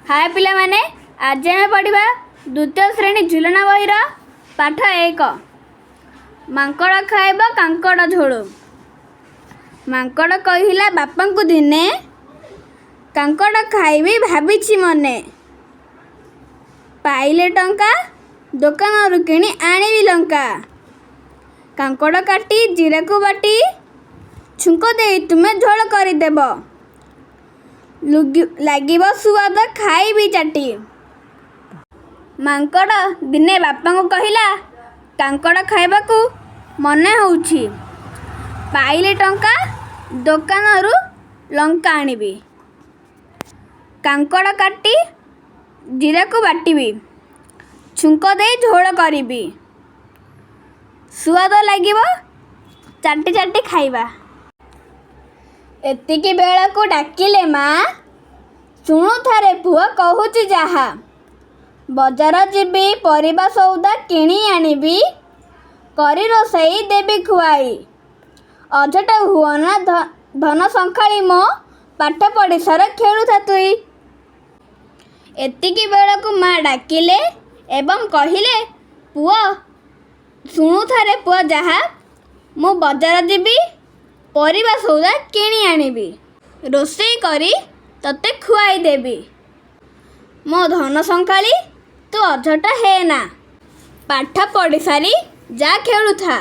हाय पिला माने, आज आम पढ़ा द्वितीय श्रेणी झुलना बहिर पाठ 1 मांकड़ खाइब कांकड़ झोल। मांकड़ कहिला बापा को दिने, कांकड़ खाइबी भाभी मने। पाइले टंका दुकान किणी आनिबी लंका। कांकड़ काटी जीरा को बाटी, छुंक दे तुम्हें झोल करदेव। लागिब सुआद खाइबी चाटी। मांकड़ दिने बापा को कहिला, कांकड़ खाइबा को मने होउछि। पाइले टंका दुकान लंका आनिबी। कांकड़ काटी जीरा को बाटिबी, छुंक दे झोल करिबी। सुआद लागिब चाटी चाटी खाइबा। एतिकी बेला को डाकिले माँ, शुणु थारे पुआ कहूची जाहा। बजार जीबी परिबा सौदा किणी आनिबी, करी रोसई देबी खुआई। अझट हुअना धन संखाली मो, पाठ पढ़ी सार खेलुथा तुई। एतिकी बेला को माँ डाकिले एवं कहिले, पुआ शुणु थारे पुआ जाहा। मु बजार जीबी परिबा सौदा किणी आनिबी, रोसई करी तते खुआई देबी। मो धन संखाली तू अझट है ना, पाठ पढ़ी सारी जा खेलुथा।